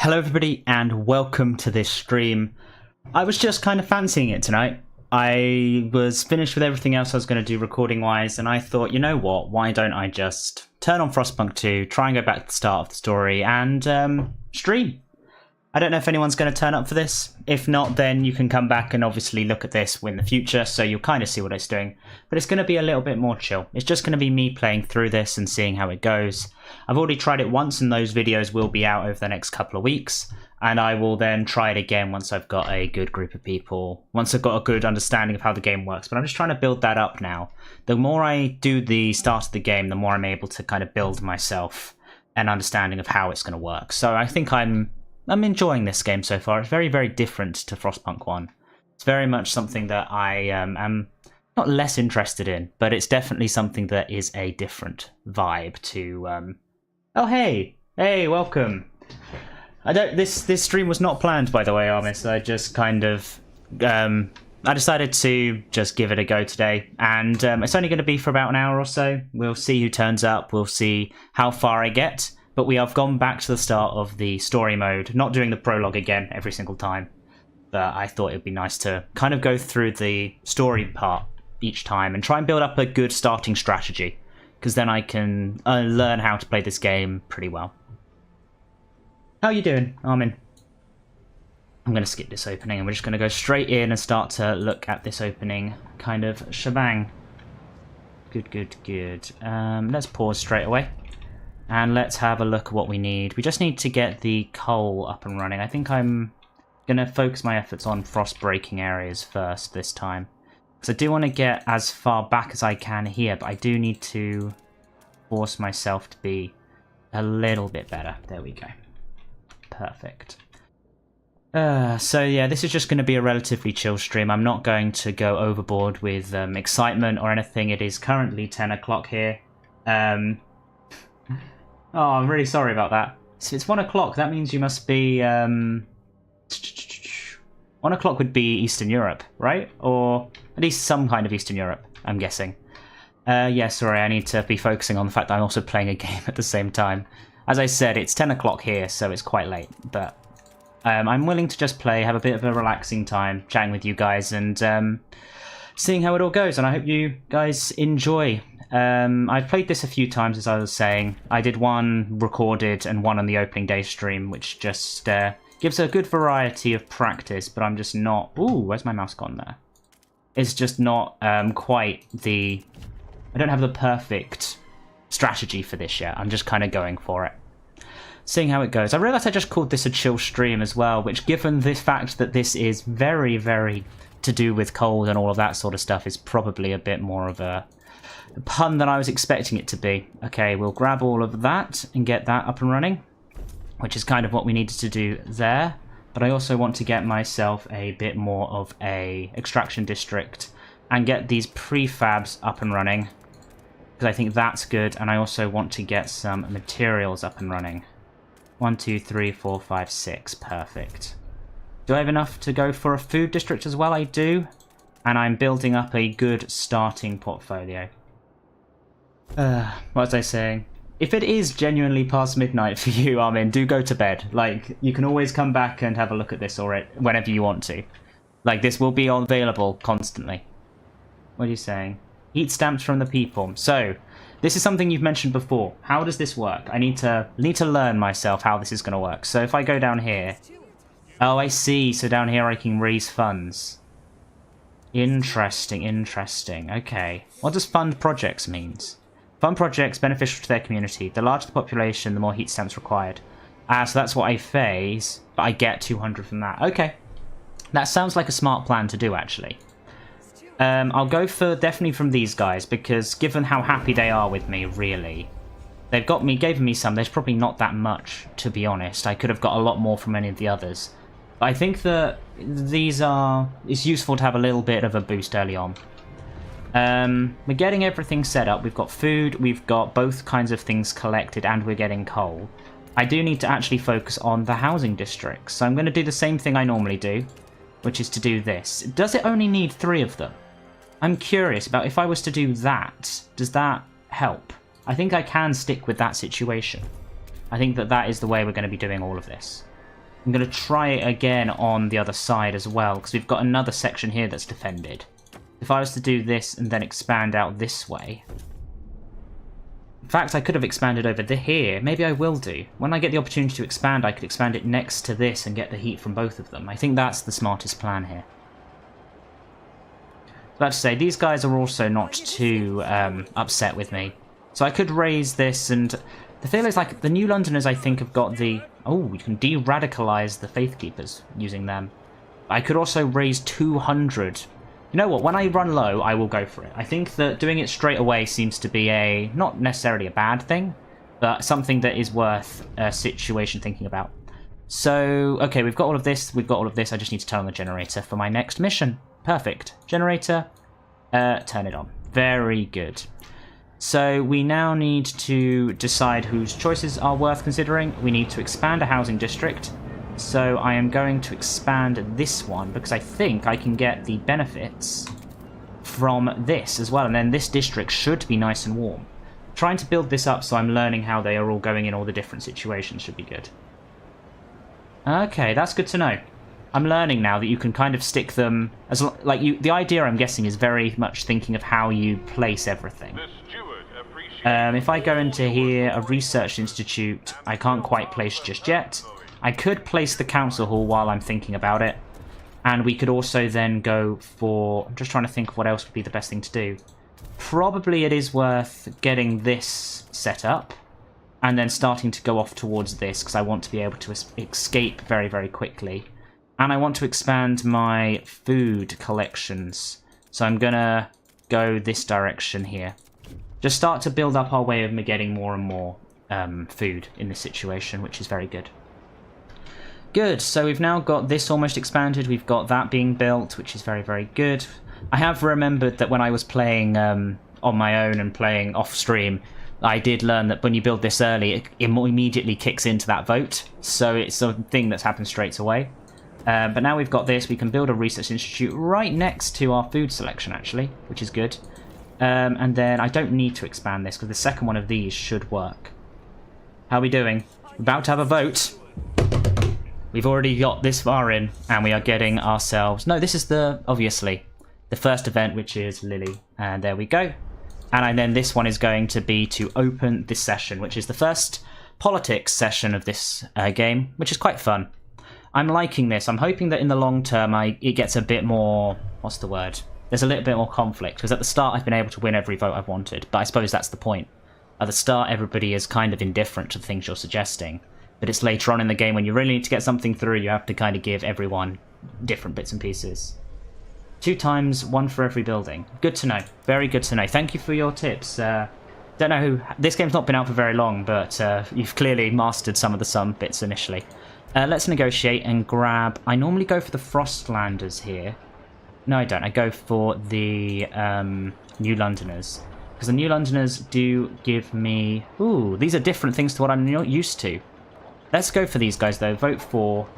Hello everybody and welcome to this stream. I was just kind of fancying it tonight. I was finished with everything else I was going to do recording wise and I thought, you know what, why don't I just turn on Frostpunk 2, try and go back to the start of the story and stream. I don't know if anyone's going to turn up for this. If not, then you can come back and obviously look at this in the future, so you'll kind of see what it's doing. But it's going to be a little bit more chill. It's just going to be me playing through this and seeing how it goes. I've already tried it once and those videos will be out over the next couple of weeks. And I will then try it again once I've got a good group of people, once I've got a good understanding of how the game works. But I'm just trying to build that up now. The more I do the start of the game, the more I'm able to kind of build myself an understanding of how it's going to work. So I think I'm enjoying this game so far. It's very, very different to Frostpunk 1. It's very much something that I am not less interested in, but it's definitely something that is a different vibe to... Oh, hey! Hey, welcome! This stream was not planned, by the way, Armis. I just kind of... I decided to just give it a go today, and it's only going to be for about an hour or so. We'll see who turns up, we'll see how far I get. But we have gone back to the start of the story mode, not doing the prologue again every single time. But I thought it would be nice to kind of go through the story part each time and try and build up a good starting strategy. Because then I can learn how to play this game pretty well. How you doing, Armin? I'm going to skip this opening and we're just going to go straight in and start to look at this opening kind of shebang. Good, good, good. Let's pause straight away. And let's have a look at what we need. We just need to get the coal up and running. I think I'm going to focus my efforts on frost breaking areas first this time. Because I do want to get as far back as I can here, but I do need to force myself to be a little bit better. There we go. Perfect. So yeah, this is just going to be a relatively chill stream. I'm not going to go overboard with excitement or anything. It is currently 10 o'clock here. Oh, I'm really sorry about that. So it's 1 o'clock. That means you must be... 1 o'clock would be Eastern Europe, right? Or at least some kind of Eastern Europe, I'm guessing. Yeah, sorry, I need to be focusing on the fact that I'm also playing a game at the same time. As I said, it's 10 o'clock here, so it's quite late. But I'm willing to just play, have a bit of a relaxing time, chatting with you guys, and seeing how it all goes. And I hope you guys enjoy. I've played this a few times, as I was saying. I did one recorded and one on the opening day stream, which just gives a good variety of practice, but I'm just not... Ooh, where's my mouse gone there? It's just not quite the... I don't have the perfect strategy for this yet. I'm just kind of going for it. Seeing how it goes. I realised I just called this a chill stream as well, which given the fact that this is very, very to do with cold and all of that sort of stuff is probably a bit more of a pun than I was expecting it to be. Okay, we'll grab all of that and get that up and running, which is kind of what we needed to do there. But I also want to get myself a bit more of a extraction district and get these prefabs up and running, because I think that's good. And I also want to get some materials up and running. 1, 2, 3, 4, 5, 6. Perfect. Do I have enough to go for a food district as well? I do. And I'm building up a good starting portfolio. What was I saying? If it is genuinely past midnight for you, Armin, do go to bed. Like, you can always come back and have a look at this or whenever you want to. Like, this will be available constantly. What are you saying? Heat stamps from the people. So, this is something you've mentioned before. How does this work? I need to learn myself how this is going to work. So if I go down here... Oh, I see. So down here I can raise funds. Interesting, interesting. Okay. What does fund projects means? Fund projects beneficial to their community. The larger the population, the more heat stamps required. So that's what I phase, but I get 200 from that. Okay. That sounds like a smart plan to do, actually. I'll go for definitely from these guys, because given how happy they are with me, really, they've given me some. There's probably not that much, to be honest. I could have got a lot more from any of the others. But I think that it's useful to have a little bit of a boost early on. We're getting everything set up. We've got food, we've got both kinds of things collected, and we're getting coal. I do need to actually focus on the housing districts, so I'm going to do the same thing I normally do, which is to do this. Does it only need 3 of them? I'm curious about if I was to do that, does that help? I think I can stick with that situation. I think that that is the way we're going to be doing all of this. I'm going to try it again on the other side as well, because we've got another section here that's defended. If I was to do this and then expand out this way... In fact, I could have expanded over here. Maybe I will do. When I get the opportunity to expand, I could expand it next to this and get the heat from both of them. I think that's the smartest plan here. About to say, these guys are also not too upset with me. So I could raise this, and the feel is like the New Londoners, I think, have got the... Oh, you can de-radicalize the Faith Keepers using them. I could also raise 200. You know what, when I run low, I will go for it. I think that doing it straight away seems to be not necessarily a bad thing, but something that is worth a situation thinking about. So, okay, we've got all of this, I just need to turn on the generator for my next mission. Perfect. Generator, turn it on. Very good. So we now need to decide whose choices are worth considering. We need to expand a housing district. So I am going to expand this one because I think I can get the benefits from this as well. And then this district should be nice and warm. Trying to build this up so I'm learning how they are all going in all the different situations should be good. Okay, that's good to know. I'm learning now that you can kind of stick them as the idea I'm guessing is very much thinking of how you place everything. If I go into here, a research institute, I can't quite place just yet. I could place the council hall while I'm thinking about it. And we could also then go for... I'm just trying to think of what else would be the best thing to do. Probably it is worth getting this set up. And then starting to go off towards this, because I want to be able to escape very, very quickly. And I want to expand my food collections. So I'm going to go this direction here. Just start to build up our way of getting more and more food in this situation, which is very good. Good, so we've now got this almost expanded, we've got that being built, which is very, very good. I have remembered that when I was playing on my own and playing off-stream, I did learn that when you build this early, it immediately kicks into that vote, so it's a thing that's happened straight away. But now we've got this, we can build a research institute right next to our food selection, actually, which is good. And then I don't need to expand this, because the second one of these should work. How are we doing? We're about to have a vote. We've already got this far in, and we are getting ourselves... No, this is obviously, the first event, which is Lily. And there we go. And then this one is going to be to open this session, which is the first politics session of this game, which is quite fun. I'm liking this. I'm hoping that in the long term, it gets a bit more... What's the word? There's a little bit more conflict, because at the start, I've been able to win every vote I've wanted, but I suppose that's the point. At the start, everybody is kind of indifferent to the things you're suggesting. But it's later on in the game when you really need to get something through, you have to kind of give everyone different bits and pieces. 2 times, 1 for every building. Good to know. Very good to know. Thank you for your tips. Don't know who... This game's not been out for very long, but you've clearly mastered some of some bits initially. Let's negotiate and grab... I normally go for the Frostlanders here. No, I don't. I go for the New Londoners. Because the New Londoners do give me... Ooh, these are different things to what I'm not used to. Let's go for these guys, though. Vote for...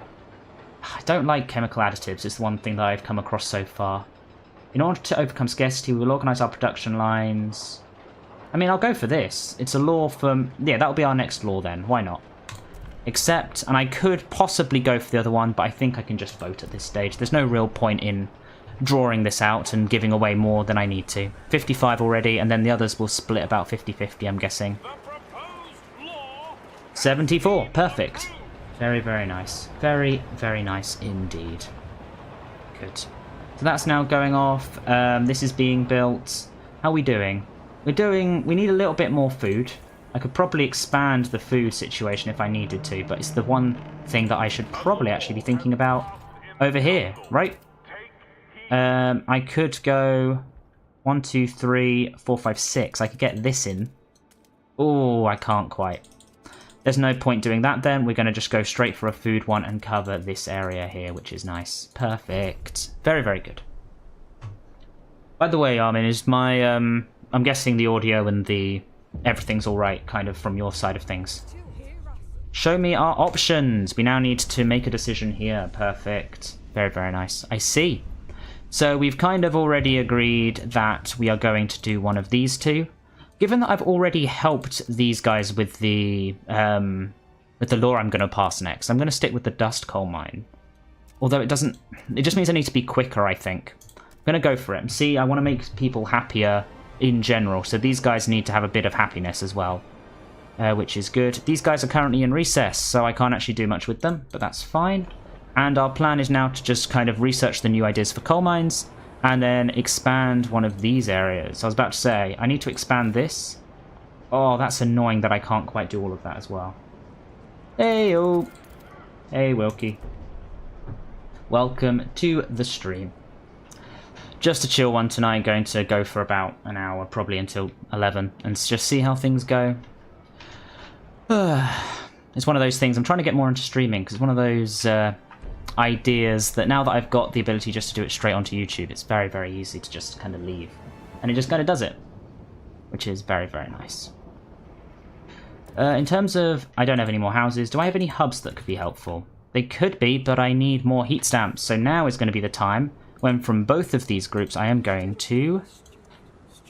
I don't like chemical additives. It's the one thing that I've come across so far. In order to overcome scarcity, we will organise our production lines. I mean, I'll go for this. It's a law from... Yeah, that'll be our next law then. Why not? Except, and I could possibly go for the other one, but I think I can just vote at this stage. There's no real point in drawing this out and giving away more than I need to. 55 already, and then the others will split about 50-50, I'm guessing. 74, perfect. Very, very nice. Very, very nice indeed. Good. So that's now going off. This is being built. How are we doing? We need a little bit more food. I could probably expand the food situation if I needed to, but it's the one thing that I should probably actually be thinking about over here, right? I could go 1, 2, 3, 4, 5, 6. I could get this in. Oh, I can't quite. There's no point doing that then. We're going to just go straight for a food one and cover this area here, which is nice. Perfect. Very, very good. By the way, Armin, is my... I'm guessing the audio and the... Everything's alright, kind of, from your side of things. Show me our options. We now need to make a decision here. Perfect. Very, very nice. I see. So we've kind of already agreed that we are going to do one of these two. Given that I've already helped these guys with the with the law I'm going to pass next. I'm going to stick with the dust coal mine. Although it doesn't... It just means I need to be quicker, I think. I'm going to go for it. See, I want to make people happier in general, so these guys need to have a bit of happiness as well. Which is good. These guys are currently in recess, so I can't actually do much with them, but that's fine. And our plan is now to just kind of research the new ideas for coal mines, and then expand one of these areas. I was about to say, I need to expand this. Oh, that's annoying that I can't quite do all of that as well. Hey-oh! Hey, Wilkie. Welcome to the stream. Just a chill one tonight, going to go for about an hour, probably until 11, and just see how things go. It's one of those things, I'm trying to get more into streaming, because it's one of those ideas that now that I've got the ability just to do it straight onto YouTube, it's very, very easy to just kind of leave. And it just kind of does it, which is very, very nice. In terms of, I don't have any more houses, do I have any hubs that could be helpful? They could be, but I need more heat stamps, so now is going to be the time when from both of these groups I am going to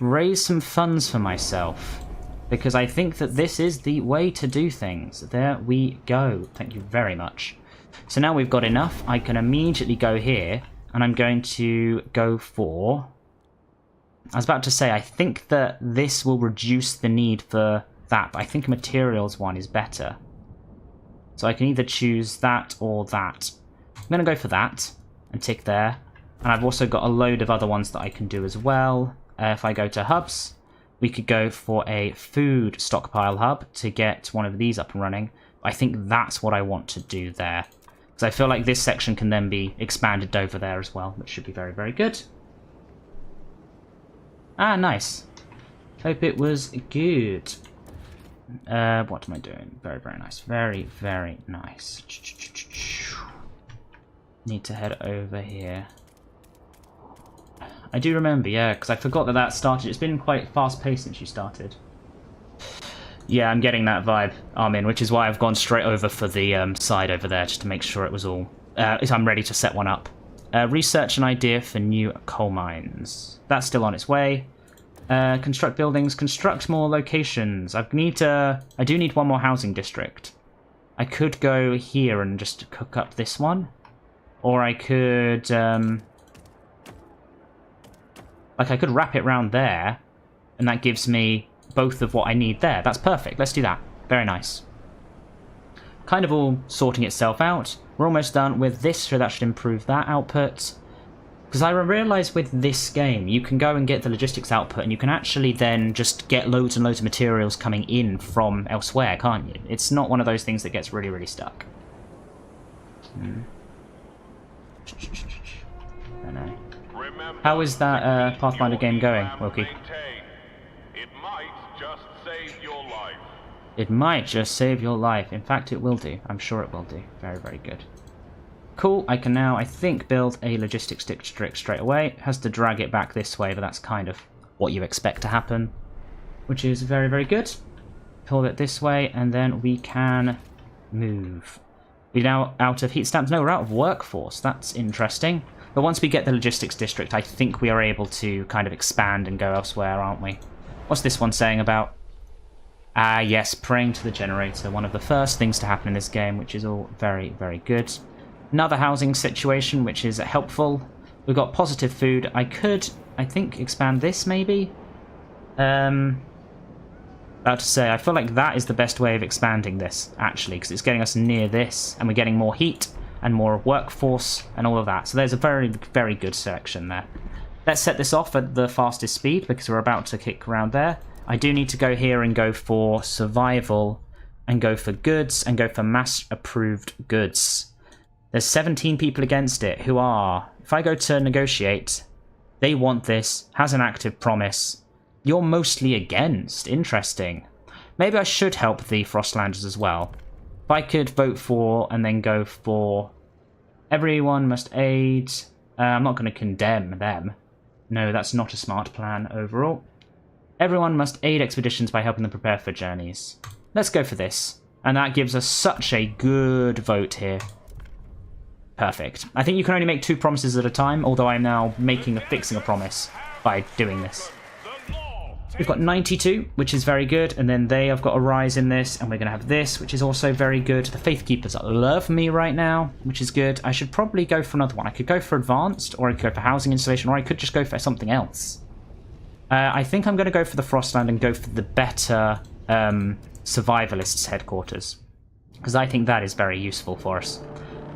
raise some funds for myself. Because I think that this is the way to do things. There we go. Thank you very much. So now we've got enough. I can immediately go here. And I'm going to go for... I was about to say, I think that this will reduce the need for that. But I think materials one is better. So I can either choose that or that. I'm going to go for that. And tick there. And I've also got a load of other ones that I can do as well. If I go to hubs... We could go for a food stockpile hub to get one of these up and running. I think that's what I want to do there. Because I feel like this section can then be expanded over there as well, which should be very, very good. Ah, nice. Hope it was good. What am I doing? Very, very nice. Very, very nice. Need to head over here. I do remember, yeah, because I forgot that that started. It's been quite fast-paced since you started. Yeah, I'm getting that vibe, Armin, which is why I've gone straight over for the side over there, just to make sure it was all... I'm ready to set one up. Research an idea for new coal mines. That's still on its way. Construct buildings. Construct more locations. I do need one more housing district. I could go here and just cook up this one. Or I could... Like, I could wrap it round there, and that gives me both of what I need there. That's perfect. Let's do that. Very nice. Kind of all sorting itself out. We're almost done with this, so that should improve that output. Because I realised with this game, you can go and get the logistics output, and you can actually then just get loads and loads of materials coming in from elsewhere, can't you? It's not one of those things that gets really, really stuck. I know. How is that Pathfinder game going, Wilkie? It might just save your life. It might just save your life. In fact, it will do. I'm sure it will do. Very, very good. Cool. I can now, I think, build a logistics district straight away. It has to drag it back this way, but that's kind of what you expect to happen, which is very, very good. Pull it this way, and then we can move. We're now out of heat stamps. No, we're out of workforce. That's interesting. But once we get the logistics district, I think we are able to kind of expand and go elsewhere, aren't we? What's this one saying about? Ah, yes, praying to the generator. One of the first things to happen in this game, which is all very, very good. Another housing situation, which is helpful. We've got positive food. I could, I think, expand this, maybe? About to say, I feel like that is the best way of expanding this, actually, because it's getting us near this, and we're getting more heat, and more workforce, and all of that. So there's a very, very good selection there. Let's set this off at the fastest speed, because we're about to kick around there. I do need to go here and go for survival, and go for goods, and go for mass-approved goods. There's 17 people against it who are... If I go to negotiate, they want this, has an active promise. You're mostly against. Interesting. Maybe I should help the Frostlanders as well. If I could vote for and then go for everyone must aid... I'm not going to condemn them. No, that's not a smart plan overall. Everyone must aid expeditions by helping them prepare for journeys. Let's go for this. And that gives us such a good vote here. Perfect. I think you can only make 2 promises at a time, although I'm now fixing a promise by doing this. The law We've got 92, which is very good, and then they have got a rise in this, and we're going to have this, which is also very good. The Faithkeepers love me right now, which is good. I should probably go for another one. I could go for advanced, or I could go for housing installation, or I could just go for something else. I think I'm going to go for the Frostland and go for the better survivalists headquarters, because I think that is very useful for us,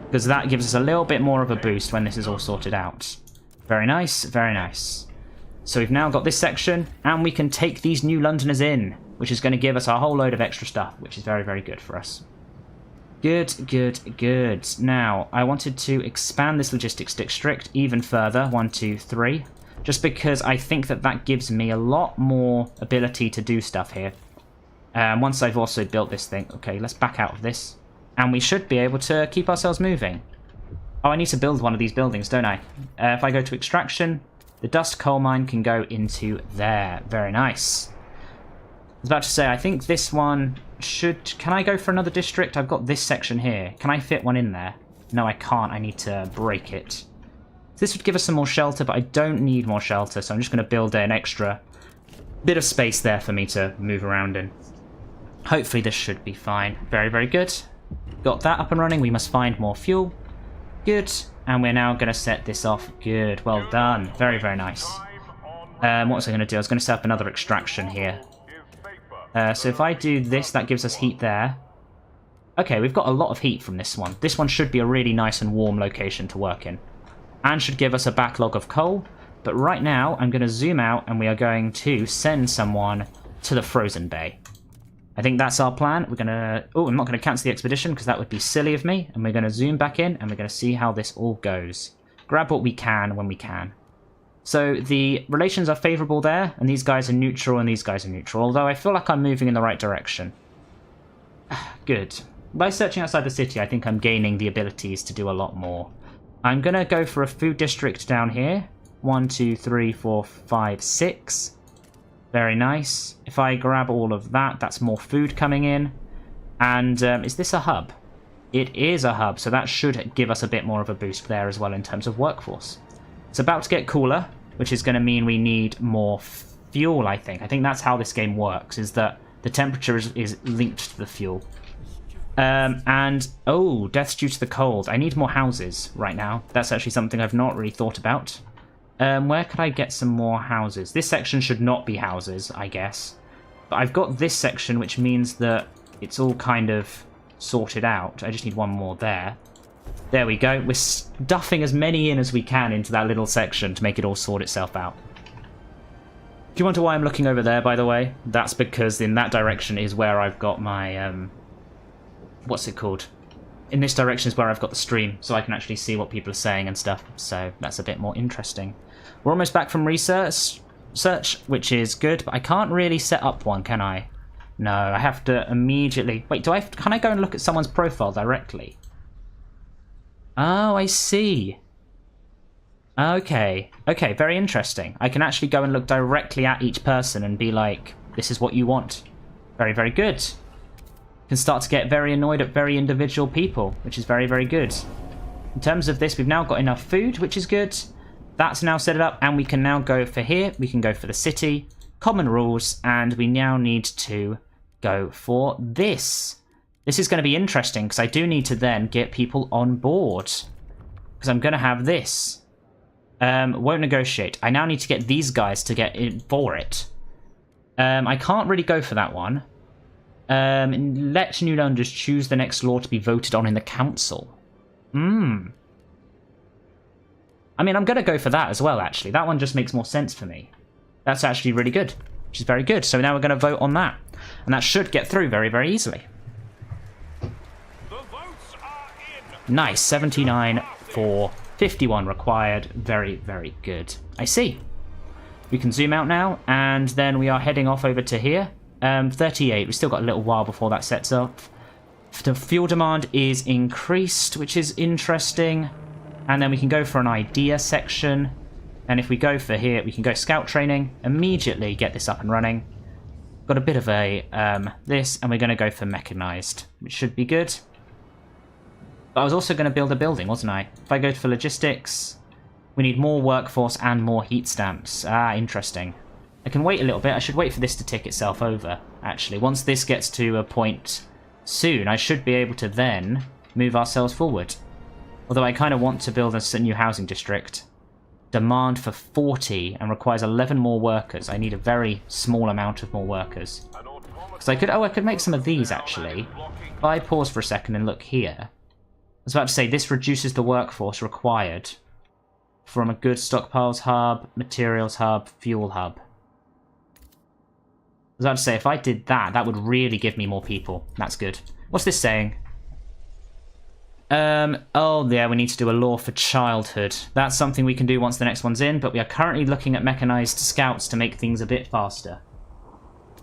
because that gives us a little bit more of a boost when this is all sorted out. Very nice, very nice. So we've now got this section, and we can take these new Londoners in, which is going to give us a whole load of extra stuff, which is very, very good for us. Good, good, good. Now, I wanted to expand this logistics district even further, 1, 2, 3, just because I think that that gives me a lot more ability to do stuff here. Once I've also built this thing. Okay, let's back out of this. And we should be able to keep ourselves moving. Oh, I need to build one of these buildings, don't I? If I go to extraction, the dust coal mine can go into there. Very nice. I was about to say, I think this one should... Can I go for another district? I've got this section here. Can I fit one in there? No, I can't. I need to break it. This would give us some more shelter, but I don't need more shelter, so I'm just going to build an extra bit of space there for me to move around in. Hopefully this should be fine. Very, very good. Got that up and running. We must find more fuel. Good. And we're now going to set this off. Good. Well done. Very, very nice. What was I going to do? I was going to set up another extraction here. So if I do this, that gives us heat there. Okay, we've got a lot of heat from this one. This one should be a really nice and warm location to work in. And should give us a backlog of coal. But right now, I'm going to zoom out and we are going to send someone to the Frozen Bay. I think that's our plan. We're going to... Oh, I'm not going to cancel the expedition because that would be silly of me. And we're going to zoom back in and we're going to see how this all goes. Grab what we can when we can. So the relations are favourable there, and these guys are neutral and these guys are neutral. Although I feel like I'm moving in the right direction. Good. By searching outside the city, I think I'm gaining the abilities to do a lot more. I'm going to go for a food district down here. 1, 2, 3, 4, 5, 6. Very nice. If I grab all of that, that's more food coming in. And is this a hub? It is a hub, so that should give us a bit more of a boost there as well in terms of workforce. It's about to get cooler, which is going to mean we need more fuel, I think. I think that's how this game works, is that the temperature is linked to the fuel. Oh, deaths due to the cold. I need more houses right now. That's actually something I've not really thought about. Where could I get some more houses? This section should not be houses, I guess. But I've got this section, which means that it's all kind of sorted out. I just need one more there. There we go. We're stuffing as many in as we can into that little section to make it all sort itself out. Do you wonder why I'm looking over there, by the way? That's because in that direction is where I've got my... what's it called? In this direction is where I've got the stream, so I can actually see what people are saying and stuff. So that's a bit more interesting. We're almost back from research, which is good, but I can't really set up one, can I? No, I have to immediately... Wait, can I go and look at someone's profile directly? Oh, I see. Okay. Okay, very interesting. I can actually go and look directly at each person and be like, this is what you want. Very, very good. Can start to get very annoyed at very individual people, which is very, very good. In terms of this, we've now got enough food, which is good. That's now set it up, and we can now go for here. We can go for the city, common rules, and we now need to go for this. This is going to be interesting, because I do need to then get people on board. Because I'm going to have this. Won't negotiate. I now need to get these guys to get in for it. I can't really go for that one. Let New Londoners choose the next law to be voted on in the council. I mean, I'm going to go for that as well, actually. That one just makes more sense for me. That's actually really good, which is very good. So now we're going to vote on that. And that should get through very, very easily. The votes are in. Nice. 79 for 51 required. Very, very good. I see. We can zoom out now, and then we are heading off over to here. 38. We've still got a little while before that sets up. The fuel demand is increased, which is interesting. And then we can go for an idea section. And if we go for here, we can go scout training. Immediately get this up and running. Got a bit of a this, and we're going to go for mechanized, which should be good. But I was also going to build a building, wasn't I? If I go for logistics, we need more workforce and more heat stamps. Ah, interesting. I can wait a little bit. I should wait for this to tick itself over, actually. Once this gets to a point soon, I should be able to then move ourselves forward. Although I kind of want to build a new housing district. Demand for 40 and requires 11 more workers. I need a very small amount of more workers. Because I could make some of these, actually. If I pause for a second and look here. I was about to say, this reduces the workforce required from a goods stockpiles hub, materials hub, fuel hub. I was about to say, if I did that, that would really give me more people. That's good. What's this saying? Oh yeah, we need to do a law for childhood. That's something we can do once the next one's in, but we are currently looking at mechanized scouts to make things a bit faster.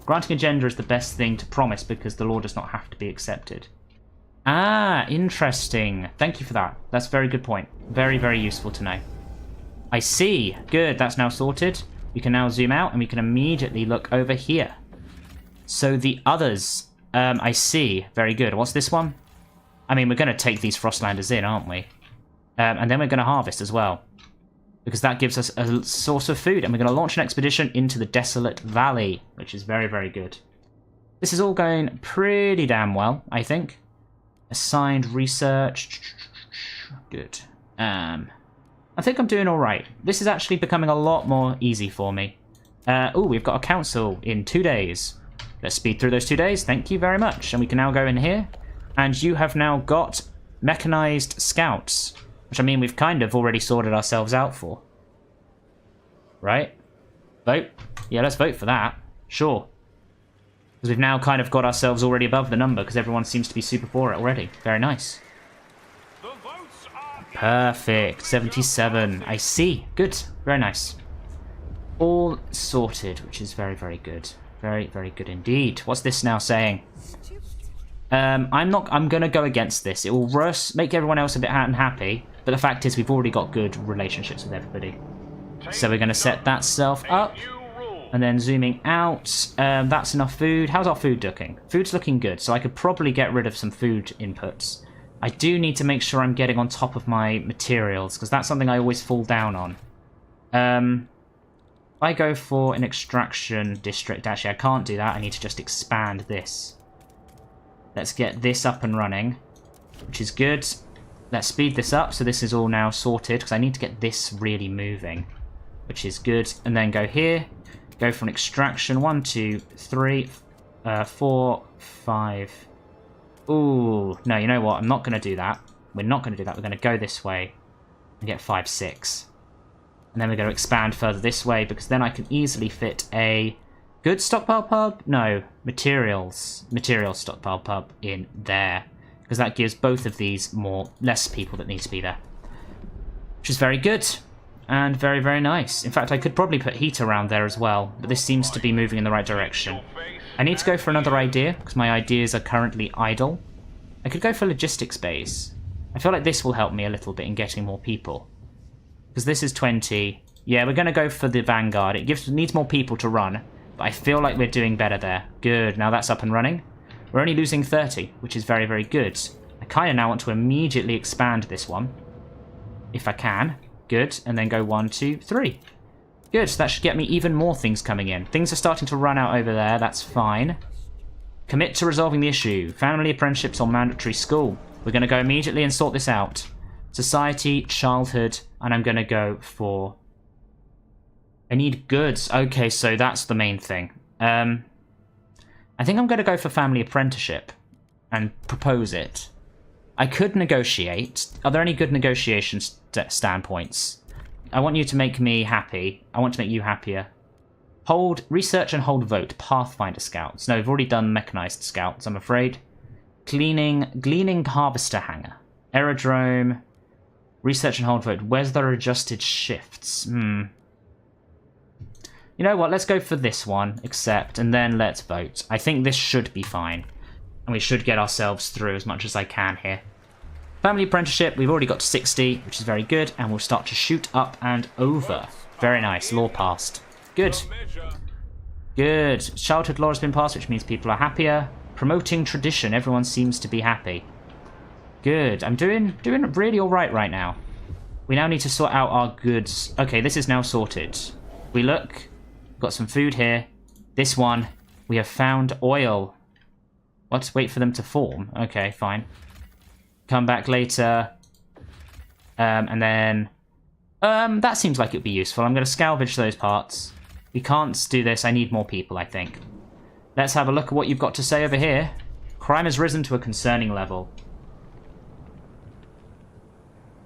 Granting a gender is the best thing to promise because the law does not have to be accepted. Ah, interesting. Thank you for that. That's a very good point. Very, very useful to know. I see. Good, that's now sorted. We can now zoom out and we can immediately look over here. So the others, I see. Very good. What's this one? I mean, we're going to take these Frostlanders in, aren't we? And then we're going to harvest as well. Because that gives us a source of food. And we're going to launch an expedition into the Desolate Valley, which is very, very good. This is all going pretty damn well, I think. Assigned research. Good. I think I'm doing all right. This is actually becoming a lot more easy for me. Oh, we've got a council in 2 days. Let's speed through those 2 days. Thank you very much. And we can now go in here. And you have now got mechanized scouts. Which, I mean, we've kind of already sorted ourselves out for. Right? Vote? Yeah, let's vote for that. Sure. Because we've now kind of got ourselves already above the number, because everyone seems to be super for it already. Very nice. Perfect. 77. I see. Good. Very nice. All sorted, which is very, very good. Very, very good indeed. What's this now saying? I'm going to go against this. It will make everyone else a bit unhappy, but the fact is we've already got good relationships with everybody. So we're going to set that self up, and then zooming out, that's enough food. How's our food looking? Food's looking good, so I could probably get rid of some food inputs. I do need to make sure I'm getting on top of my materials, because that's something I always fall down on. I go for an extraction district. Actually, I can't do that. I need to just expand this. Let's get this up and running, which is good. Let's speed this up, so this is all now sorted, because I need to get this really moving, which is good. And then go here, go for an extraction. 1, 2, 3, 4, 5. Ooh, no, you know what? I'm not going to do that. We're not going to do that. We're going to go this way and get 5, 6. And then we're going to expand further this way, because then I can easily fit a goods stockpile pub? No, materials stockpile pub in there. Because that gives both of these less people that need to be there. Which is very good. And very, very nice. In fact, I could probably put heat around there as well, but this seems to be moving in the right direction. I need to go for another idea, because my ideas are currently idle. I could go for logistics base. I feel like this will help me a little bit in getting more people. Because this is 20. Yeah, we're going to go for the Vanguard. It needs more people to run, but I feel like we're doing better there. Good, now that's up and running. We're only losing 30, which is very, very good. I kind of now want to immediately expand this one. If I can. Good, and then go 1, 2, 3. Good, so that should get me even more things coming in. Things are starting to run out over there, that's fine. Commit to resolving the issue. Family apprenticeships or mandatory school. We're going to go immediately and sort this out. Society, childhood, and I'm going to go for... I need goods. Okay, so that's the main thing. I think I'm going to go for family apprenticeship and propose it. I could negotiate. Are there any good negotiation standpoints? I want you to make me happy. I want to make you happier. Hold, research and hold vote. Pathfinder scouts. No, we've already done mechanized scouts, I'm afraid. Gleaning harvester hanger. Aerodrome. Research and hold vote. Where's the adjusted shifts? You know what? Let's go for this one. Accept. And then let's vote. I think this should be fine. And we should get ourselves through as much as I can here. Family apprenticeship. We've already got to 60, which is very good. And we'll start to shoot up and over. Very nice. Law passed. Good. Good. Childhood law has been passed, which means people are happier. Promoting tradition. Everyone seems to be happy. Good. I'm doing really all right now. We now need to sort out our goods. Okay, this is now sorted. We look. Got some food here. This one, we have found oil. What? Wait for them to form. Okay, fine. Come back later. And then... that seems like it would be useful. I'm going to salvage those parts. We can't do this. I need more people, I think. Let's have a look at what you've got to say over here. Crime has risen to a concerning level.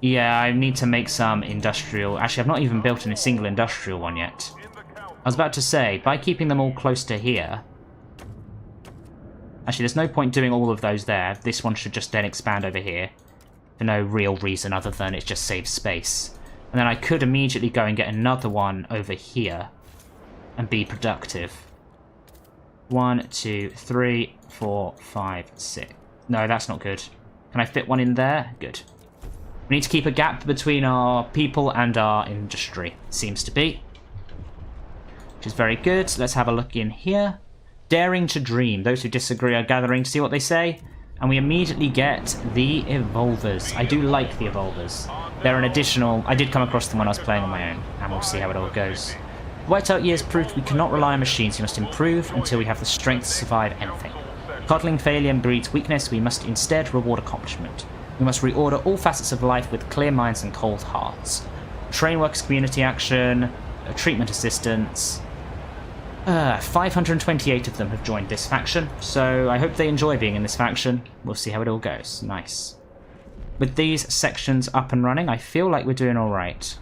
Yeah, I need to make some industrial... Actually, I've not even built a single industrial one yet. I was about to say, by keeping them all close to here... Actually, there's no point doing all of those there. This one should just then expand over here. For no real reason other than it just saves space. And then I could immediately go and get another one over here. And be productive. 1, 2, 3, 4, 5, 6. No, that's not good. Can I fit one in there? Good. We need to keep a gap between our people and our industry. Seems to be. Which is very good. Let's have a look in here. Daring to dream. Those who disagree are gathering to see what they say. And we immediately get the Evolvers. I do like the Evolvers. They're an additional... I did come across them when I was playing on my own. And we'll see how it all goes. The Whiteout years proved we cannot rely on machines. We must improve until we have the strength to survive anything. Coddling failure breeds weakness. We must instead reward accomplishment. We must reorder all facets of life with clear minds and cold hearts. Train workers community action, treatment assistance. 528 of them have joined this faction, so I hope they enjoy being in this faction. We'll see how it all goes. Nice. With these sections up and running, I feel like we're doing alright.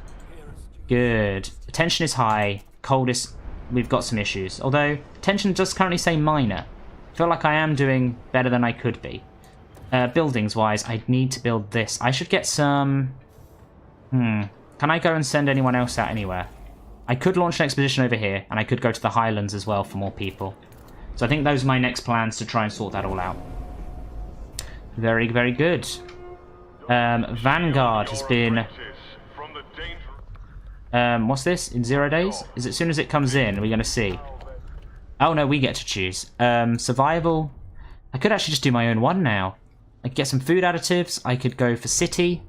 Good. Tension is high. Coldest, we've got some issues. Although, tension does currently say minor. I feel like I am doing better than I could be. Buildings-wise, I need to build this. I should get some... Can I go and send anyone else out anywhere? I could launch an expedition over here, and I could go to the Highlands as well for more people. So I think those are my next plans to try and sort that all out. Very, very good. Vanguard has been... what's this? In 0 days? Is it as soon as it comes in, are we going to see? Oh no, we get to choose. Survival. I could actually just do my own one now. I could get some food additives. I could go for city.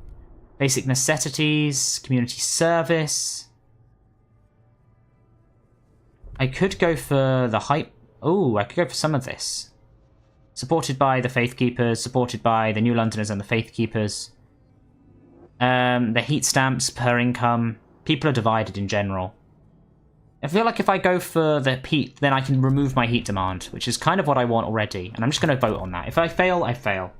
Basic necessities. Community service. I could go for the hype. Oh, I could go for some of this. Supported by the Faith Keepers. Supported by the New Londoners and the Faith Keepers. The heat stamps per income. People are divided in general. I feel like if I go for the heat, then I can remove my heat demand, which is kind of what I want already, and I'm just going to vote on that. If I fail, I fail.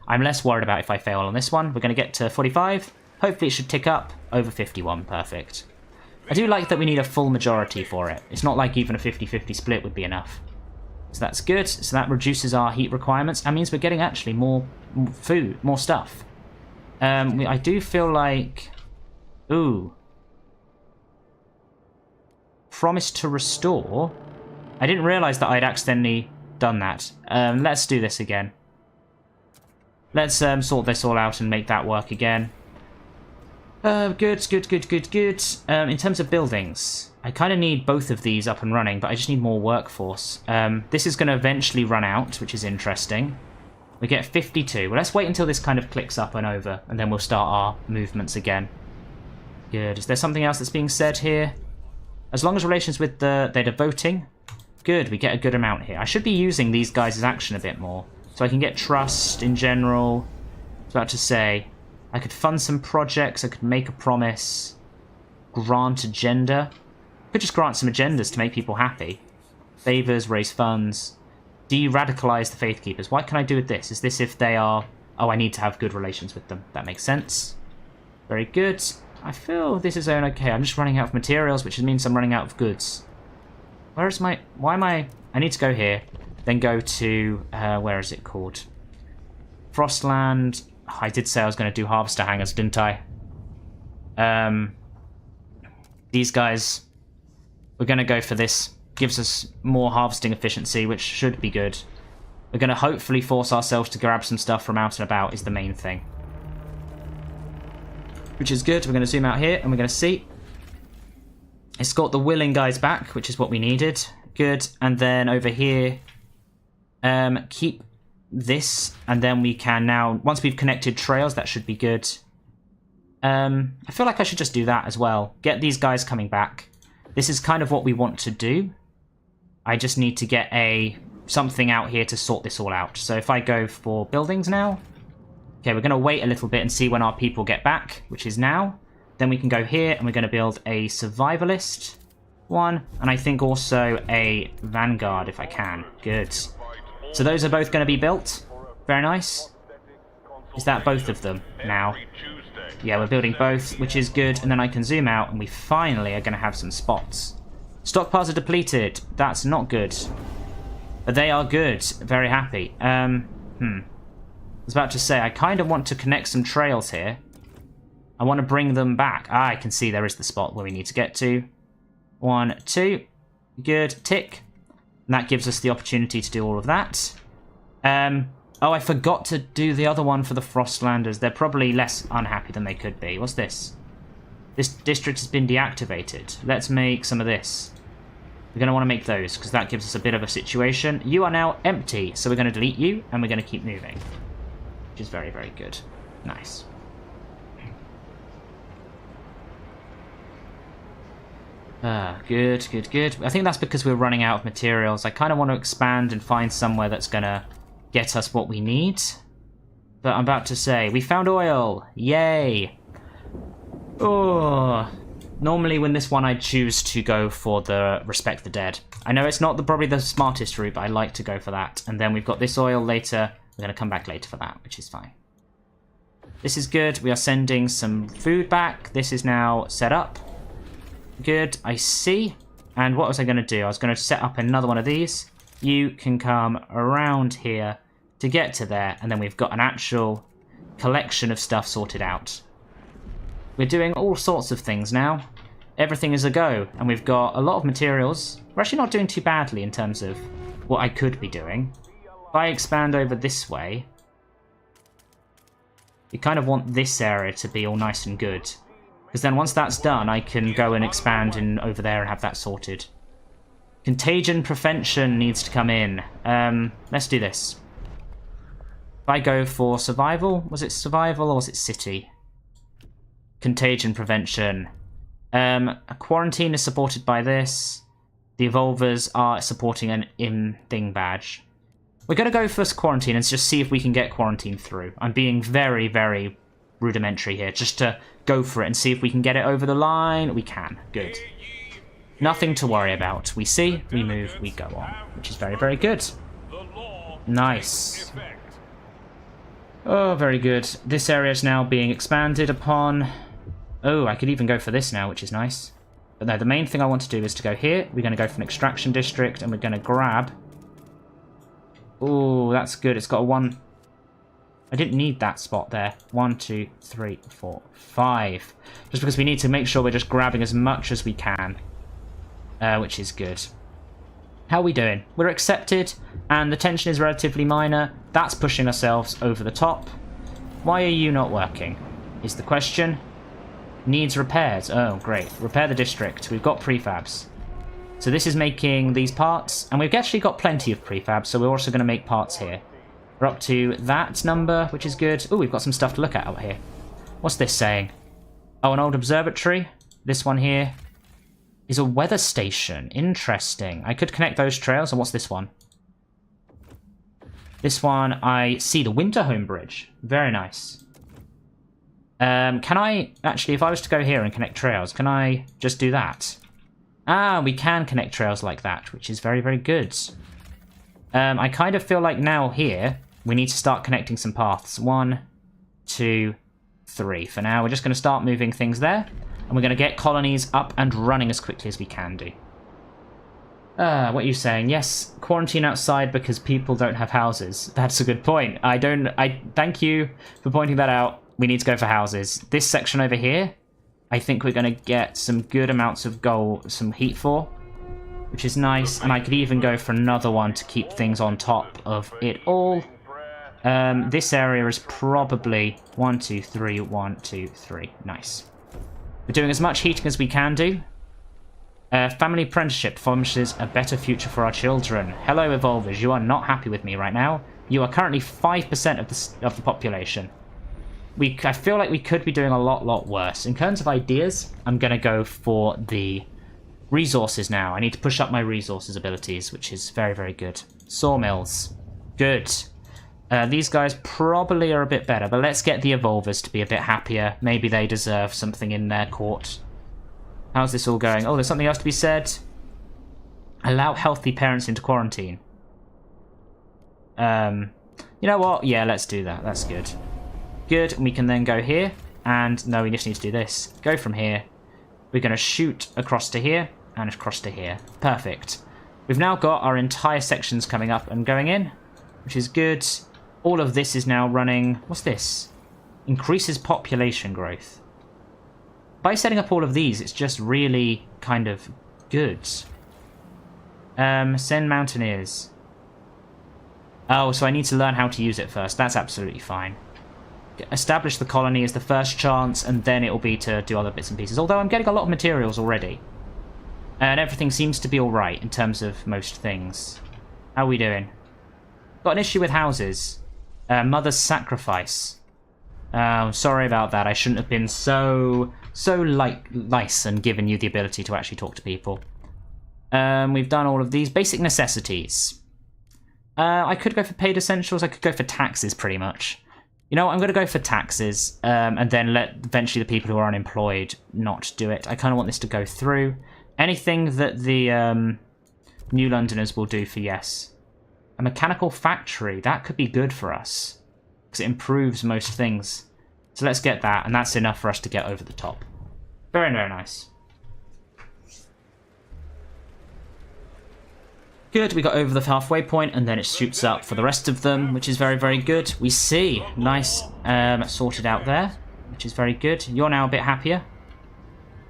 I'm less worried about if I fail on this one. We're going to get to 45. Hopefully it should tick up over 51. Perfect. I do like that we need a full majority for it. It's not like even a 50-50 split would be enough. So that's good. So that reduces our heat requirements. That means we're getting actually more food, more stuff. I do feel like... Ooh. Promise to restore. I didn't realise that I'd accidentally done that. Let's do this again. Let's sort this all out and make that work again. Good. In terms of buildings, I kind of need both of these up and running, but I just need more workforce. This is going to eventually run out, which is interesting. We get 52. Well, let's wait until this kind of clicks up and over, and then we'll start our movements again. Good. Is there something else that's being said here? As long as relations with they're voting. Good, we get a good amount here. I should be using these guys' action a bit more. So I can get trust in general. I was about to say, I could fund some projects, I could make a promise. Grant agenda. I could just grant some agendas to make people happy. Favors, raise funds. De-radicalize the Faith Keepers. What can I do with this? Is this if they are... Oh, I need to have good relations with them. That makes sense. Very good. I feel this is okay. I'm just running out of materials, which means I'm running out of goods. Where is my... Why am I... I need to go here. Then go to... where is it called? Frostland. Oh, I did say I was going to do harvester hangers, didn't I? These guys... We're going to go for this. Gives us more harvesting efficiency, which should be good. We're going to hopefully force ourselves to grab some stuff from out and about is the main thing. Which is good. We're going to zoom out here and we're going to see. Escort the willing guys back, which is what we needed. Good. And then over here, keep this. And then we can now, once we've connected trails, that should be good. I feel like I should just do that as well. Get these guys coming back. This is kind of what we want to do. I just need to get something out here to sort this all out. So if I go for buildings now... Okay, we're going to wait a little bit and see when our people get back, which is now. Then we can go here and we're going to build a survivalist one. And I think also a vanguard if I can. Good. So those are both going to be built. Very nice. Is that both of them now? Yeah, we're building both, which is good. And then I can zoom out and we finally are going to have some spots. Stockpiles are depleted. That's not good. But they are good. Very happy. I was about to say, I kind of want to connect some trails here. I want to bring them back. Ah, I can see there is the spot where we need to get to. 1, 2. Good. Tick. And that gives us the opportunity to do all of that. Oh, I forgot to do the other one for the Frostlanders. They're probably less unhappy than they could be. What's this? This district has been deactivated. Let's make some of this. We're going to want to make those, because that gives us a bit of a situation. You are now empty, so we're going to delete you, and we're going to keep moving. Which is very, very good. Nice. Good, good, good. I think that's because we're running out of materials. I kind of want to expand and find somewhere that's going to get us what we need. But I'm about to say, we found oil! Yay! Oh, normally when this one I'd choose to go for the Respect the Dead. I know it's not probably the smartest route, but I like to go for that. And then we've got this oil later. We're going to come back later for that, which is fine. This is good. We are sending some food back. This is now set up. Good, I see. And what was I going to do? I was going to set up another one of these. You can come around here to get to there, and then we've got an actual collection of stuff sorted out. We're doing all sorts of things now. Everything is a go, and we've got a lot of materials. We're actually not doing too badly in terms of what I could be doing. If I expand over this way, you kind of want this area to be all nice and good. Because then once that's done, I can go and expand over there and have that sorted. Contagion prevention needs to come in. Let's do this. If I go for survival, was it survival or was it city? Contagion prevention. A quarantine is supported by this. The evolvers are supporting an in-thing badge. We're going to go for quarantine and just see if we can get quarantine through. I'm being very, very rudimentary here, just to go for it and see if we can get it over the line. We can. Good. Nothing to worry about. We see, we move, we go on, which is very, very good. Nice. Oh, very good. This area is now being expanded upon. Oh, I could even go for this now, which is nice. But no, the main thing I want to do is to go here. We're going to go for an extraction district, and we're going to grab... Oh, that's good. It's got a 1... I didn't need that spot there. 1, 2, 3, 4, 5. Just because we need to make sure we're just grabbing as much as we can. Which is good. How are we doing? We're accepted, and the tension is relatively minor. That's pushing ourselves over the top. Why are you not working? Is the question. Needs repairs. Oh, great. Repair the district. We've got prefabs. So this is making these parts, and we've actually got plenty of prefabs, so we're also going to make parts here. We're up to that number, which is good. Oh, we've got some stuff to look at out here. What's this saying? Oh, an old observatory. This one here is a weather station. Interesting. I could connect those trails. And what's this one? This one, I see the Winterhome Bridge. Very nice. Can I... Actually, if I was to go here and connect trails, can I just do that? Ah, we can connect trails like that, which is very, very good. I kind of feel like now here, we need to start connecting some paths. 1, 2, 3. For now, we're just going to start moving things there. And we're going to get colonies up and running as quickly as we can do. What are you saying? Yes, quarantine outside because people don't have houses. That's a good point. I thank you for pointing that out. We need to go for houses. This section over here, I think we're going to get some good amounts of gold, some heat for, which is nice. And I could even go for another one to keep things on top of it all. This area is probably 1, 2, 3, 1, 2, 3. Nice. We're doing as much heating as we can do. Family apprenticeship promises a better future for our children. Hello, Evolvers. You are not happy with me right now. You are currently 5% of the population. I feel like we could be doing a lot worse. In terms of ideas, I'm going to go for the Resources now. I need to push up my resources abilities, which is very, very good. Sawmills. Good. These guys probably are a bit better, but let's get the evolvers to be a bit happier. Maybe they deserve something in their court. How's this all going? Oh, there's something else to be said. Allow healthy parents into quarantine. You know what? Yeah, let's do that. That's good. Good, and we can then go here. And no, we just need to do this. Go from here. We're going to shoot across to here and across to here. Perfect. We've now got our entire sections coming up and going in, which is good. All of this is now running... What's this? Increases population growth. By setting up all of these, it's just really kind of good. Send mountaineers. Oh, so I need to learn how to use it first. That's absolutely fine. Establish the colony is the first chance, and then it will be to do other bits and pieces. Although I'm getting a lot of materials already. And everything seems to be alright in terms of most things. How are we doing? Got an issue with houses. Mother's sacrifice. Sorry about that. I shouldn't have been so nice and given you the ability to actually talk to people. We've done all of these. Basic necessities. I could go for paid essentials. I could go for taxes, pretty much. You know what? I'm going to go for taxes, and then let eventually the people who are unemployed not do it. I kind of want this to go through. Anything that the New Londoners will do for yes. A mechanical factory. That could be good for us, because it improves most things. So let's get that, and that's enough for us to get over the top. Very, very nice. Good, we got over the halfway point, and then it shoots up for the rest of them, which is very, very good. We see. Nice, sorted out there, which is very good. You're now a bit happier.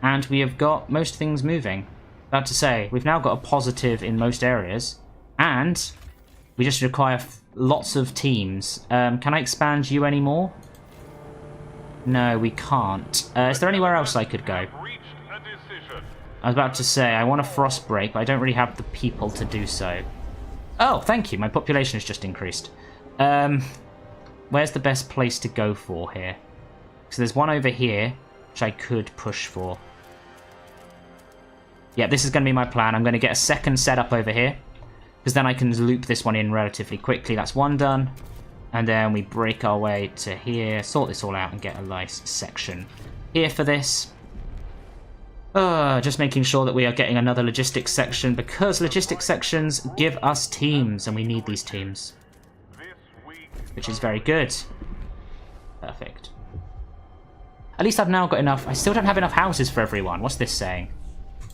And we have got most things moving. About to say, we've now got a positive in most areas, and we just require lots of teams. Can I expand you anymore? No, we can't. Is there anywhere else I could go? I was about to say, I want a frost break, but I don't really have the people to do so. Oh, thank you. My population has just increased. Where's the best place to go for here? So there's one over here, which I could push for. Yeah, this is going to be my plan. I'm going to get a second setup over here, because then I can loop this one in relatively quickly. That's one done. And then we break our way to here, sort this all out, and get a nice section here for this. Just making sure that we are getting another logistics section, because logistics sections give us teams, and we need these teams. Which is very good. Perfect. At least I've now got enough. I still don't have enough houses for everyone. What's this saying?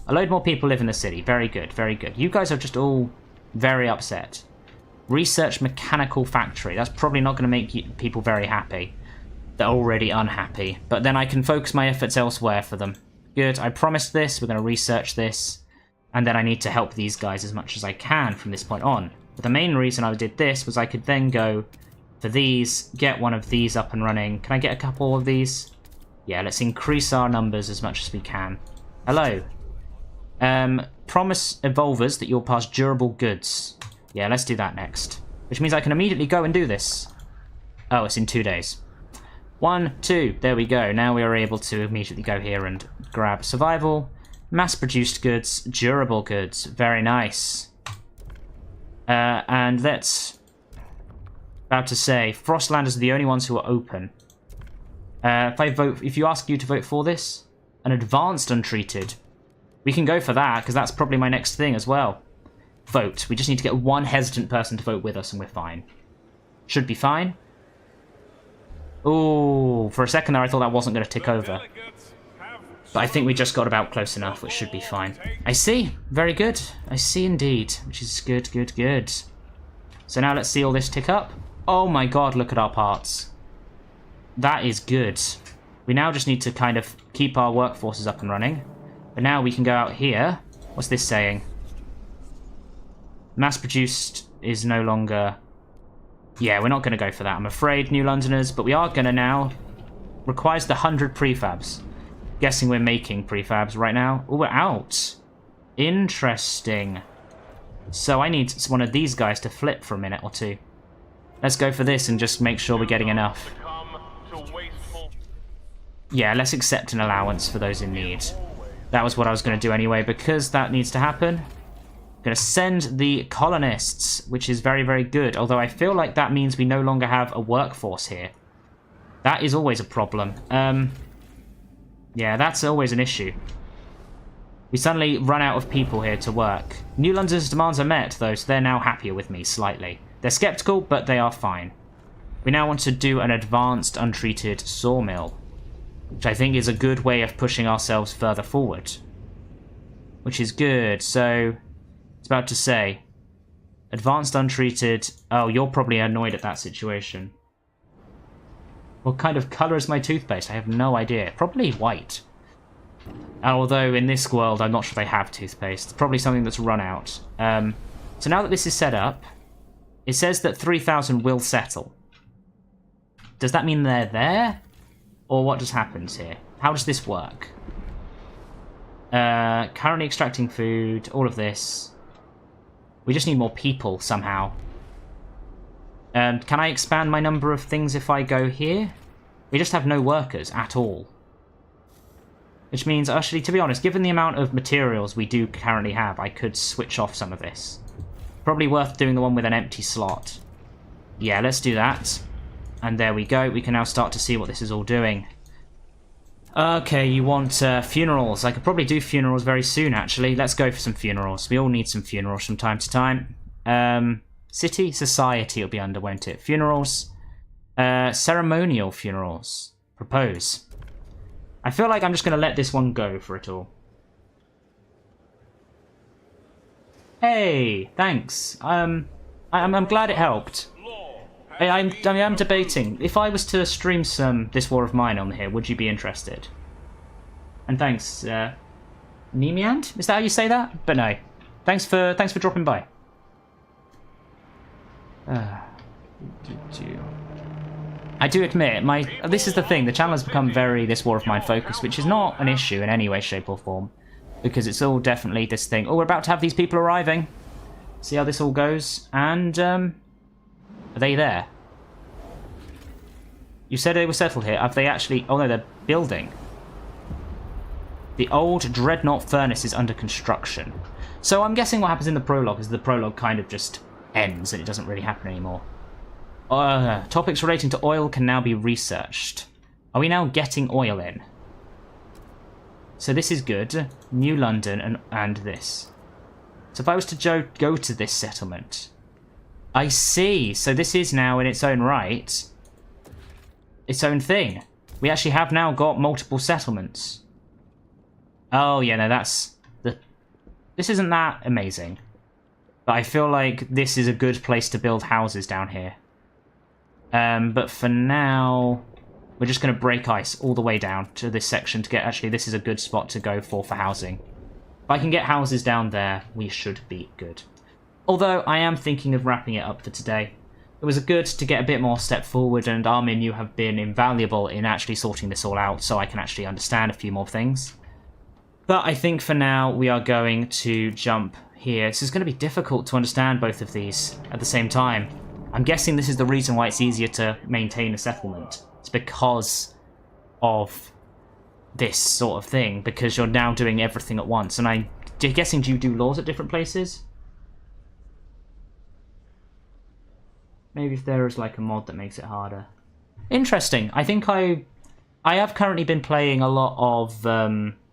A load more people live in the city. Very good, very good. You guys are just all very upset. Research mechanical factory. That's probably not going to make people very happy. They're already unhappy. But then I can focus my efforts elsewhere for them. Good, I promised this, we're going to research this, and then I need to help these guys as much as I can from this point on. But the main reason I did this was I could then go for these, get one of these up and running. Can I get a couple of these? Yeah, let's increase our numbers as much as we can. Hello. Promise evolvers that you'll pass durable goods. Yeah, let's do that next. Which means I can immediately go and do this. Oh, it's in 2 days. 1, 2, there we go. Now we are able to immediately go here and grab survival, mass-produced goods, durable goods. Very nice. And that's about to say, Frostlanders are the only ones who are open. If you ask you to vote for this, an advanced untreated, we can go for that, because that's probably my next thing as well. Vote. We just need to get one hesitant person to vote with us, and we're fine. Should be fine. Ooh, for a second there I thought that wasn't going to tick over. But I think we just got about close enough, which should be fine. I see. Very good. I see indeed. Which is good, good, good. So now let's see all this tick up. Oh my god, look at our parts. That is good. We now just need to kind of keep our workforces up and running. But now we can go out here. What's this saying? Mass-produced is no longer... Yeah, we're not going to go for that, I'm afraid, New Londoners, but we are going to now. Requires the 100 prefabs. Guessing we're making prefabs right now. Oh, we're out. Interesting. So I need one of these guys to flip for a minute or two. Let's go for this and just make sure we're getting enough. Yeah, let's accept an allowance for those in need. That was what I was going to do anyway, because that needs to happen. I'm going to send the colonists, which is very, very good. Although I feel like that means we no longer have a workforce here. That is always a problem. Yeah, that's always an issue. We suddenly run out of people here to work. New London's demands are met, though, so they're now happier with me, slightly. They're skeptical, but they are fine. We now want to do an advanced, untreated sawmill, which I think is a good way of pushing ourselves further forward. Which is good, so... It's about to say... Advanced, untreated... Oh, you're probably annoyed at that situation. What kind of colour is my toothpaste? I have no idea. Probably white. Although, in this world, I'm not sure they have toothpaste. It's probably something that's run out. So now that this is set up, it says that 3,000 will settle. Does that mean they're there? Or what just happens here? How does this work? Currently extracting food, all of this. We just need more people, somehow. Can I expand my number of things if I go here? We just have no workers at all. Which means, actually, to be honest, given the amount of materials we do currently have, I could switch off some of this. Probably worth doing the one with an empty slot. Yeah, let's do that. And there we go. We can now start to see what this is all doing. Okay, you want funerals. I could probably do funerals very soon, actually. Let's go for some funerals. We all need some funerals from time to time. City? Society will be under, won't it? Funerals. Ceremonial funerals. Propose. I feel like I'm just going to let this one go for it all. Hey, thanks. I'm glad it helped. I'm debating. If I was to stream some This War of Mine on here, would you be interested? And thanks, Nemiand? Is that how you say that? But no. Thanks for dropping by. I do admit, this is the thing, the channel has become very This War of Mine focused, which is not an issue in any way, shape or form. Because it's all definitely this thing. Oh, we're about to have these people arriving. See how this all goes. And, are they there? You said they were settled here. Have they actually... Oh no, they're building. The old Dreadnought furnace is under construction. So I'm guessing what happens in the prologue is the prologue kind of just ends and it doesn't really happen anymore. Topics relating to oil can now be researched. Are we now getting oil in? So this is good. New London and this. So if I was to go to this settlement... I see. So this is now in its own right. Its own thing. We actually have now got multiple settlements. Oh yeah, no, that's... This isn't that amazing. But I feel like this is a good place to build houses down here. But for now, we're just going to break ice all the way down to this section to get... Actually, this is a good spot to go for housing. If I can get houses down there, we should be good. Although, I am thinking of wrapping it up for today. It was good to get a bit more step forward, and Armin, you have been invaluable in actually sorting this all out, so I can actually understand a few more things. But I think for now, we are going to jump here. This is going to be difficult to understand both of these at the same time. I'm guessing this is the reason why it's easier to maintain a settlement. It's because of this sort of thing, because you're now doing everything at once. And I'm guessing, do you do laws at different places? Maybe if there is like a mod that makes it harder. Interesting. I think I have currently been playing a lot of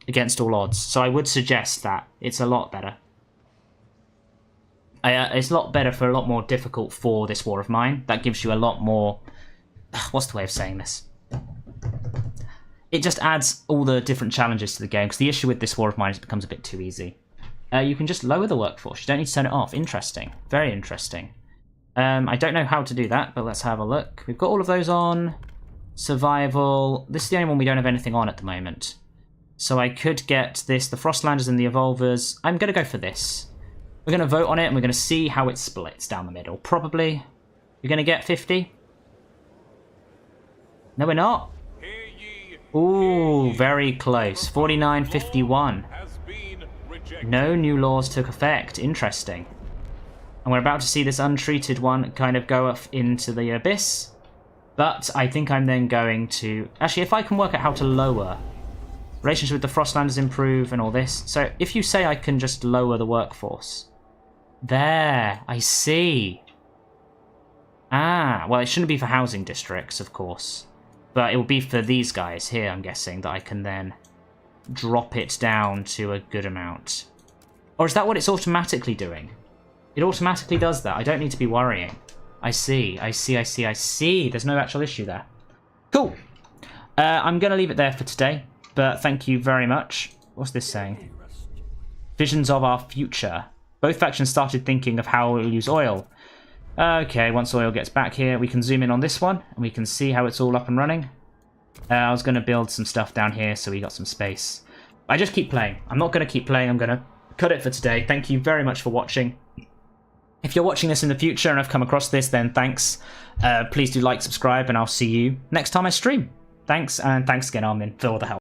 Against All Odds, so I would suggest that. It's a lot better. It's a lot better for a lot more difficult for This War of Mine. That gives you a lot more... What's the way of saying this? It just adds all the different challenges to the game, because the issue with This War of Mine is it becomes a bit too easy. You can just lower the workforce. You don't need to turn it off. Interesting. Very interesting. I don't know how to do that, but let's have a look. We've got all of those on. Survival. This is the only one we don't have anything on at the moment. So I could get this, the Frostlanders and the Evolvers. I'm going to go for this. We're going to vote on it, and we're going to see how it splits down the middle. Probably. You're going to get 50? No, we're not. Ooh, very close. 49-51. No new laws took effect. Interesting. And we're about to see this untreated one kind of go off into the abyss. But I think I'm then going to... Actually, if I can work out how to lower Relationship with the Frostlanders improve and all this. So if you say I can just lower the workforce. There, I see. Ah, well, it shouldn't be for housing districts, of course. But it will be for these guys here, I'm guessing, that I can then drop it down to a good amount. Or is that what it's automatically doing? It automatically does that. I don't need to be worrying. I see, I see, I see, I see. There's no actual issue there. Cool. I'm going to leave it there for today, but thank you very much. What's this saying? Visions of our future. Both factions started thinking of how we'll use oil. Okay, once oil gets back here, we can zoom in on this one, and we can see how it's all up and running. I was going to build some stuff down here, so we got some space. I just keep playing. I'm not going to keep playing. I'm going to cut it for today. Thank you very much for watching. If you're watching this in the future and I've come across this, then thanks. Please do like, subscribe, and I'll see you next time I stream. Thanks, and thanks again, Armin, for all the help.